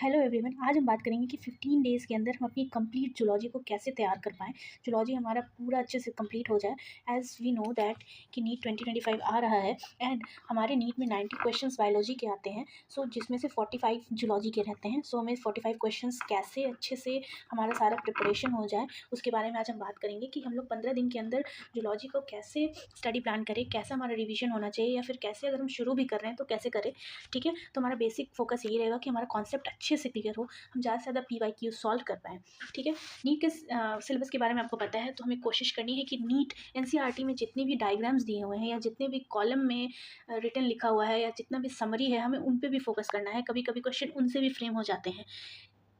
Hello everyone. आज हम बात करेंगे कि 15 डेज़ के अंदर हम अपनी कंप्लीट जूलॉजी को कैसे तैयार कर पाएँ। जूलॉजी हमारा पूरा अच्छे से कंप्लीट हो जाए। एज़ वी नो दैट कि नीट 2025 आ रहा है एंड हमारे नीट में 90 क्वेश्चंस बायोलॉजी के आते हैं। जिसमें से 45 जूलॉजी के रहते हैं। हमें 45 क्वेश्चंस कैसे अच्छे से हमारा सारा प्रिपरेशन हो जाए, उसके बारे में आज हम बात करेंगे कि हम लोग 15 दिन के अंदर जूलॉजी को कैसे स्टडी प्लान करें, कैसा हमारा रिविज़न होना चाहिए, या फिर कैसे अगर हम शुरू भी कर रहे हैं तो कैसे करें। ठीक है, तो हमारा बेसिक फोकस यही रहेगा कि हमारा कॉन्सेप्ट अच्छे से क्लियर हो, हम ज़्यादा से ज़्यादा PYQ सॉल्व कर पाएँ। ठीक है, नीट के सिलेबस के बारे में आपको पता है, तो हमें कोशिश करनी है कि नीट NCERT में जितने भी डायग्राम्स दिए हुए हैं या जितने भी कॉलम में रिटन लिखा हुआ है या जितना भी समरी है, हमें उन पे भी फोकस करना है। कभी कभी क्वेश्चन उनसे भी फ्रेम हो जाते हैं।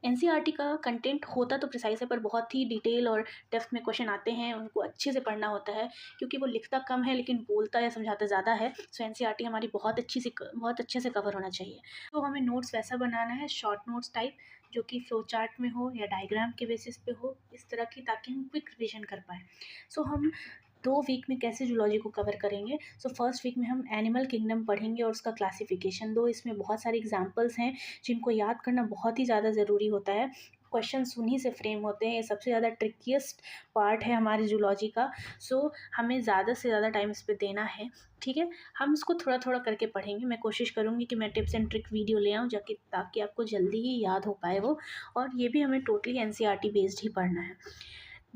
NCERT का कंटेंट होता तो प्रिसाइज़ है, पर बहुत ही डिटेल और डेप्थ में क्वेश्चन आते हैं, उनको अच्छे से पढ़ना होता है, क्योंकि वो लिखता कम है लेकिन बोलता या समझाता ज़्यादा है। NCERT हमारी बहुत अच्छे से कवर होना चाहिए। तो हमें नोट्स वैसा बनाना है, शॉर्ट नोट्स टाइप, जो कि फ्लो चार्ट में हो या डायग्राम के बेसिस पे हो, इस तरह की, ताकि हम क्विक रिविजन कर पाएँ। हम 2 वीक में कैसे जूलॉजी को कवर करेंगे। फर्स्ट वीक में हम एनिमल किंगडम पढ़ेंगे और उसका क्लासिफिकेशन। इसमें बहुत सारे एग्जाम्पल्स हैं जिनको याद करना बहुत ही ज़्यादा ज़रूरी होता है। क्वेश्चंस उन्हीं से फ्रेम होते हैं। ये सबसे ज़्यादा ट्रिकिएस्ट पार्ट है हमारी जूलॉजी का। हमें ज़्यादा से ज़्यादा टाइम इस पे देना है। ठीक है, हम इसको थोड़ा थोड़ा करके पढ़ेंगे। मैं कोशिश करूँगी कि मैं टिप्स एंड ट्रिक वीडियो ले आऊँ, जाकि ताकि आपको जल्दी ही याद हो पाए वो। और ये भी हमें टोटली NCERT बेस्ड ही पढ़ना है।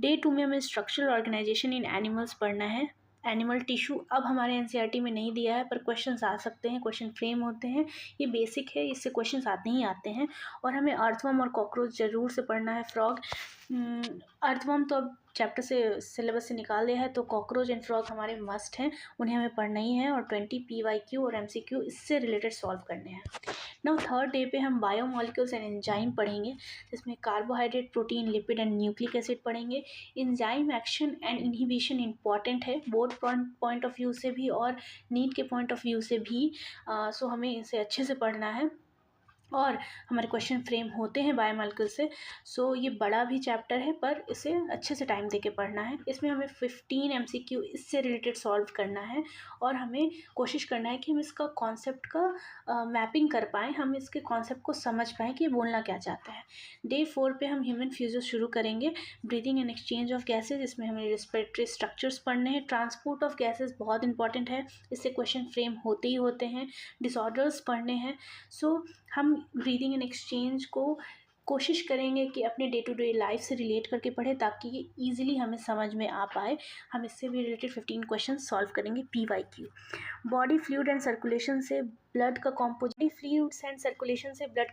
डे 2 में हमें स्ट्रक्चरल ऑर्गेनाइजेशन इन एनिमल्स पढ़ना है। एनिमल टिश्यू अब हमारे NCERT में नहीं दिया है, पर क्वेश्चंस आ सकते हैं, क्वेश्चन फ्रेम होते हैं। ये बेसिक है, इससे क्वेश्चंस आते ही आते हैं। और हमें अर्थवर्म और कॉकरोच ज़रूर से पढ़ना है। फ्रॉग, अर्थवर्म तो अब चैप्टर से सिलेबस से निकाल दिया है, तो कॉकरोच एंड फ्रॉग हमारे मस्ट हैं, उन्हें हमें पढ़ना ही है। और 20 PYQ और MCQ इससे रिलेटेड सॉल्व करने हैं। नाउ थर्ड डे पे हम बायोमॉलिक्यूल्स एंड एंजाइम पढ़ेंगे, जिसमें carbohydrate, protein, lipid and nucleic acid पढ़ेंगे। Enzyme action and inhibition important है, बोर्ड पॉइंट ऑफ व्यू से भी और नीट के पॉइंट ऑफ व्यू से भी। हमें इसे अच्छे से पढ़ना है और हमारे क्वेश्चन फ्रेम होते हैं बायोमॉलिक्यूल से। ये बड़ा भी चैप्टर है, पर इसे अच्छे से टाइम देके पढ़ना है। इसमें हमें 15 MCQ इससे रिलेटेड सॉल्व करना है और हमें कोशिश करना है कि हम इसका कॉन्सेप्ट का मैपिंग कर पाएँ, हम इसके कॉन्सेप्ट को समझ पाएँ कि ये बोलना क्या चाहता है। डे 4 पे हम ह्यूमन फ्यूजन शुरू करेंगे। Breathing and exchange of gases, इसमें हमें रेस्पिरेटरी स्ट्रक्चर्स पढ़ने हैं। ट्रांसपोर्ट ऑफ गैसेज बहुत इंपॉर्टेंट है, इससे क्वेश्चन फ्रेम होते ही होते हैं। डिसऑर्डर्स पढ़ने हैं। हम ब्रीदिंग एंड एक्सचेंज को कोशिश करेंगे कि अपने डे टू डे लाइफ से रिलेट करके पढ़ें, ताकि ये ईजिली हमें समझ में आ पाए। हम इससे भी रिलेटेड 15 क्वेश्चन सॉल्व करेंगे PYQ। Body fluid and circulation से ब्लड का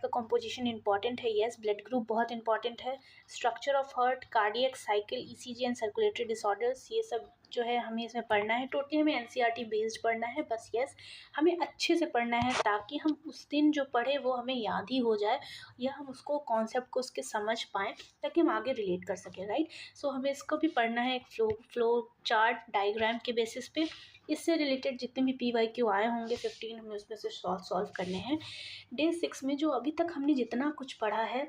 कॉम्पोजिशन इंपॉर्टेंट है। येस, ब्लड ग्रुप बहुत इंपॉर्टेंट है। Structure of heart, cardiac cycle, ECG and circulatory disorders, ये सब जो है हमें इसमें पढ़ना है। टोटली हमें NCERT बेस्ड पढ़ना है बस। येस, हमें अच्छे से पढ़ना है, ताकि हम उस दिन जो पढ़े वो हमें याद ही हो जाए, या हम उसको कॉन्सेप्ट को उसके समझ पाएँ, ताकि हम आगे रिलेट कर सकें। राइट, हमें इसको भी पढ़ना है एक फ्लो चार्ट डायग्राम के बेसिस पे। इससे रिलेटेड जितने भी PYQ आए होंगे 15, हमें उसमें से सॉल्व करने हैं। डे 6 में जो अभी तक हमने जितना कुछ पढ़ा है,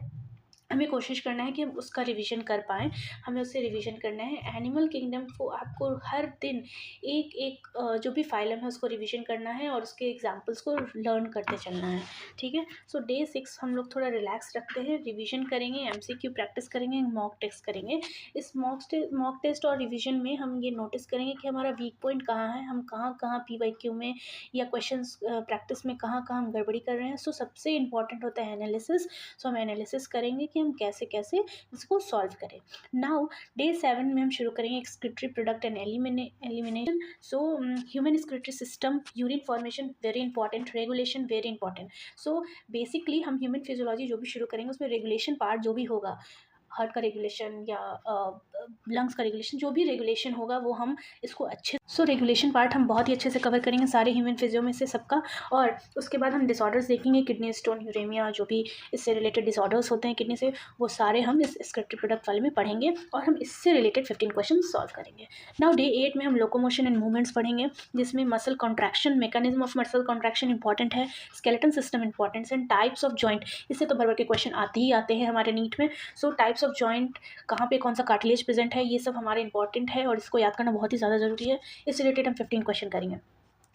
हमें कोशिश करना है कि हम उसका रिवीजन कर पाएँ। हमें उससे रिवीजन करना है। एनिमल किंगडम को आपको हर दिन एक जो भी फाइलम है उसको रिवीजन करना है और उसके एग्जाम्पल्स को लर्न करते चलना है। ठीक है, डे 6 हम लोग थोड़ा रिलैक्स रखते हैं, रिवीजन करेंगे, MCQ प्रैक्टिस करेंगे, मॉक टेस्ट करेंगे। इस मॉक टेस्ट और रिवीजन में हम ये नोटिस करेंगे कि हमारा वीक पॉइंट कहाँ है, हम कहाँ कहाँ PYQ में या क्वेश्चंस प्रैक्टिस में कहाँ कहाँ हम गड़बड़ी कर रहे हैं। सबसे इंपॉर्टेंट होता है एनालिसिस। हम एनालिसिस करेंगे कि हम कैसे कैसे इसको सॉल्व करें। नाउ डे 7 में हम शुरू करेंगे excretory product and elimination. Human excretory system, urine formation very important, regulation very important. Basically हम ह्यूमन फिजियोलॉजी जो भी शुरू करेंगे, उसमें रेगुलेशन पार्ट जो भी होगा, हार्ट का रेगुलेशन या लंग्स का रेगुलेशन, जो भी रेगुलेशन होगा वो हम इसको अच्छे रेगुलेशन पार्ट हम बहुत ही अच्छे से कवर करेंगे सारे ह्यूमन फिजियो में से सबका। और उसके बाद हम डिसऑर्डर्स देखेंगे, किडनी स्टोन, यूरेमिया, जो भी इससे रिलेटेड डिसऑर्डर्स होते हैं किडनी से, वो सारे हम इस स्क्रिप्टिव प्रोडक्ट वाले में पढ़ेंगे और हम इससे रिलेटेड 15 क्वेश्चन सॉल्व करेंगे। नाउ डे 8 में हम लोकोमोशन एंड मूवमेंट्स पढ़ेंगे, जिसमें muscle contraction, mechanism of muscle contraction important है, skeleton system important and types of joint, इससे तो भर के क्वेश्चन आते ही आते हैं हमारे नीट में। टाइप्स ऑफ जॉइंट, कहाँ पे कौन सा कार्टिलेज प्रेजेंट है, ये सब हमारे इंपॉर्टेंट है और इसको याद करना बहुत ही ज़्यादा ज़रूरी है। इससे रिलेटेड हम 15 क्वेश्चन करेंगे।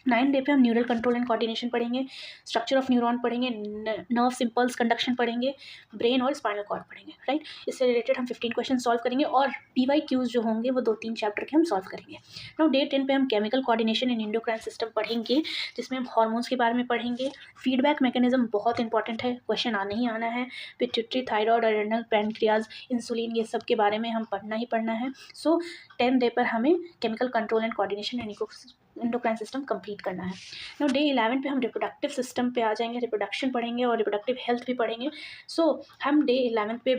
9 डे पे हम न्यूरल कंट्रोल एंड कोऑर्डिनेशन पढ़ेंगे, स्ट्रक्चर ऑफ न्यूरॉन पढ़ेंगे, नर्व सिंपल्स कंडक्शन पढ़ेंगे, ब्रेन और स्पाइनल कॉर्ड पढ़ेंगे, राइट। इससे रिलेटेड हम 15 क्वेश्चन सॉल्व करेंगे और PYQs जो होंगे वो 2-3 चैप्टर के हम सॉल्व करेंगे। नाउ डे 10 पे हम chemical coordination and endocrine system पढ़ेंगे, जिसमें हम हार्मोन्स के बारे में पढ़ेंगे। फीडबैक मैकेनिज्म बहुत इंपॉर्टेंट है, क्वेश्चन आना ही आना है। Pituitary, thyroid, adrenal, pancreas, insulin, ये सब के बारे में हम पढ़ना ही पढ़ना है। सो 10 डे पर हमें chemical control and coordination and endocrine system complete करना है। नाउ डे 11 पे हम रिप्रोडक्टिव सिस्टम पे आ जाएंगे, रिप्रोडक्शन पढ़ेंगे और रिप्रोडक्टिव हेल्थ भी पढ़ेंगे। सो हम डे 11 पे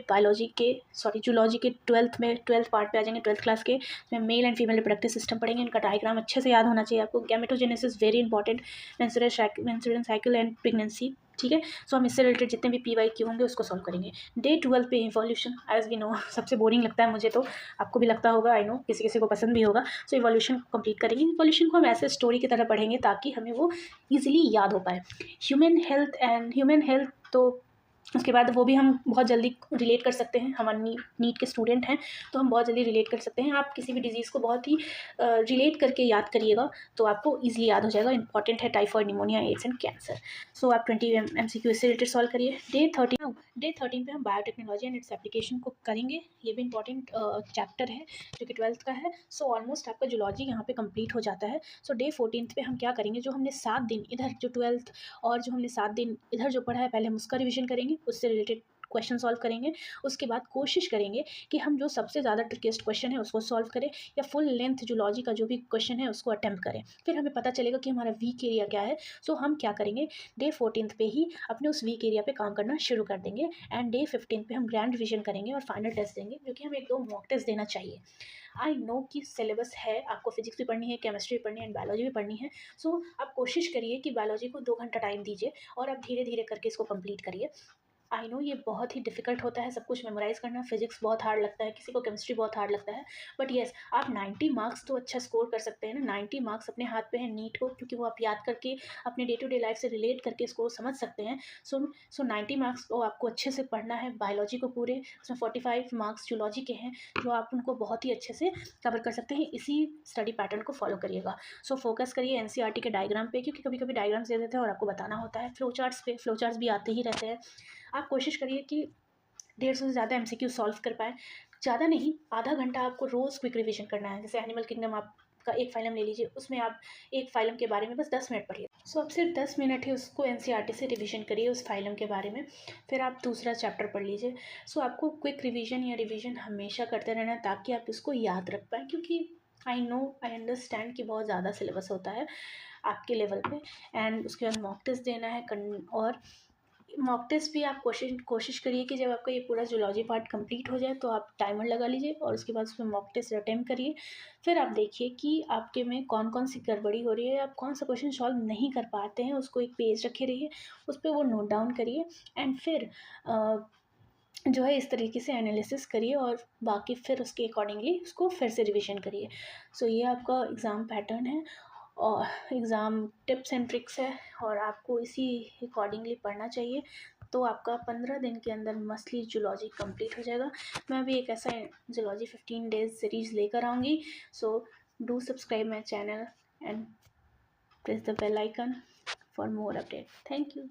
जूलॉजी के 12th पार्ट पे आ जाएंगे, 12th क्लास के, इसमें male and female reproductive system पढ़ेंगे। इनका डायग्राम अच्छे से याद होना चाहिए आपको। Gametogenesis very important, menstrual cycle and pregnancy, ठीक है। सो हम इससे रिलेटेड जितने भी PYQ होंगे उसको सॉल्व करेंगे। डे 12 पे इवोल्यूशन, एज वी नो सबसे बोरिंग लगता है मुझे, तो आपको भी लगता होगा, आई नो किसी किसी को पसंद भी होगा। सो इवोल्यूशन कंप्लीट करेंगे। इवोल्यूशन को हम ऐसे स्टोरी की तरह पढ़ेंगे ताकि हमें वो ईजिली याद हो पाए। ह्यूमन हेल्थ तो उसके बाद वो भी हम बहुत जल्दी रिलेट कर सकते हैं। हम नीट के स्टूडेंट हैं तो हम बहुत जल्दी रिलेट कर सकते हैं। आप किसी भी डिजीज़ को बहुत ही रिलेट करके याद करिएगा तो आपको ईजिली याद हो जाएगा। इंपॉर्टेंट है typhoid, pneumonia, AIDS and cancer. So आप 20 MCQ इससे रिलेटेड सॉल्व करिए। डे 13 पे हम बायोटेक्नोलॉजी एंड इट्स एप्लीकेशन को करेंगे। ये भी इंपॉर्टेंट चैप्टर है जो कि 12th का है। सो ऑलमोस्ट आपका जूलॉजी यहाँ पे कंप्लीट हो जाता है। सो डे 14 पे हम क्या करेंगे, जो हमने 7 दिन इधर जो 12th और जो हमने 7 दिन इधर जो पढ़ा है पहले हम उसका रिविजन करेंगे, उससे रिलेटेड क्वेश्चन सॉल्व करेंगे। उसके बाद कोशिश करेंगे कि हम जो सबसे ज़्यादा ट्रिकेस्ट क्वेश्चन है उसको सॉल्व करें या फुल लेंथ जूलॉजी का जो भी क्वेश्चन है उसको अटेम्प्ट करें। फिर हमें पता चलेगा कि हमारा वीक एरिया क्या है। सो हम क्या करेंगे, डे 14 पे ही अपने उस वीक एरिया पे काम करना शुरू कर देंगे एंड डे 15 पे हम ग्रैंड रिविजन करेंगे और फाइनल टेस्ट देंगे, जो कि हमें 1-2 मॉक टेस्ट देना चाहिए। आई नो कि सिलेबस है, आपको फिजिक्स भी पढ़नी है, केमिस्ट्री भी पढ़नी है एंड बायोलॉजी भी पढ़नी है। सो आप कोशिश करिए कि बायोलॉजी को 2 घंटा टाइम दीजिए और आप धीरे धीरे करके इसको कंप्लीट करिए। आई नो ये बहुत ही डिफिकल्ट होता है सब कुछ मेमोराइज करना। फिजिक्स बहुत हार्ड लगता है, किसी को केमिस्ट्री बहुत हार्ड लगता है, बट येस आप 90 मार्क्स तो अच्छा स्कोर कर सकते हैं ना। 90 मार्क्स अपने हाथ पे है नीट को, क्योंकि वो आप याद करके अपने डे टू डे लाइफ से रिलेट करके इसको समझ सकते हैं। सो 90 मार्क्स को आपको अच्छे से पढ़ना है। बायोलॉजी को पूरे, उसमें 45 मार्क्स जूलॉजी के हैं जो आप उनको बहुत ही अच्छे से कवर कर सकते हैं। इसी स्टडी पैटर्न को फॉलो करिएगा। सो फोकस करिए NCERT के डायग्राम पे, क्योंकि कभी कभी डायग्राम्स दे देते हैं और आपको बताना होता है। फ्लो चार्ट्स पे, फ्लो चार्ट्स भी आते ही रहते हैं। आप कोशिश करिए कि 150 से ज़्यादा MCQ सॉल्व कर पाएँ। ज़्यादा नहीं, आधा घंटा आपको रोज़ क्विक रिविजन करना है। जैसे एनिमल किंगडम आपका एक फाइलम ले लीजिए, उसमें आप एक फाइलम के बारे में बस 10 मिनट पढ़िए। सो आप सिर्फ 10 मिनट ही उसको NCERT से रिविजन करिए उस फाइलम के बारे में, फिर आप दूसरा चैप्टर पढ़ लीजिए। सो आपको क्विक रिविजन या रिविजन हमेशा करते रहना है ताकि आप इसको याद रख पाएँ, क्योंकि आई नो, आई अंडरस्टैंड कि बहुत ज़्यादा सिलेबस होता है आपके लेवल पे। एंड उसके बाद मॉक टेस्ट देना है और मॉक टेस्ट भी आप कोशिश करिए कि जब आपका ये पूरा जूलॉजी पार्ट कंप्लीट हो जाए तो आप टाइमर लगा लीजिए और उसके बाद उसमें मॉक टेस्ट अटेम्प्ट करिए। फिर आप देखिए कि आपके में कौन कौन सी गड़बड़ी हो रही है, आप कौन सा क्वेश्चन सॉल्व नहीं कर पाते हैं, उसको एक पेज रखे रहिए, उस पर वो नोट डाउन करिए एंड फिर जो है इस तरीके से एनालिसिस करिए और बाकी फिर उसके अकॉर्डिंगली उसको फिर से रिविजन करिए। सो ये आपका एग्ज़ाम पैटर्न है और एग्ज़ाम टिप्स एंड ट्रिक्स है और आपको इसी अकॉर्डिंगली पढ़ना चाहिए। तो आपका 15 दिन के अंदर मस्टली जूलॉजी कंप्लीट हो जाएगा। मैं भी एक ऐसा जूलॉजी 15 डेज सीरीज़ लेकर आऊँगी। So do subscribe my channel and press the bell icon for more update. Thank you.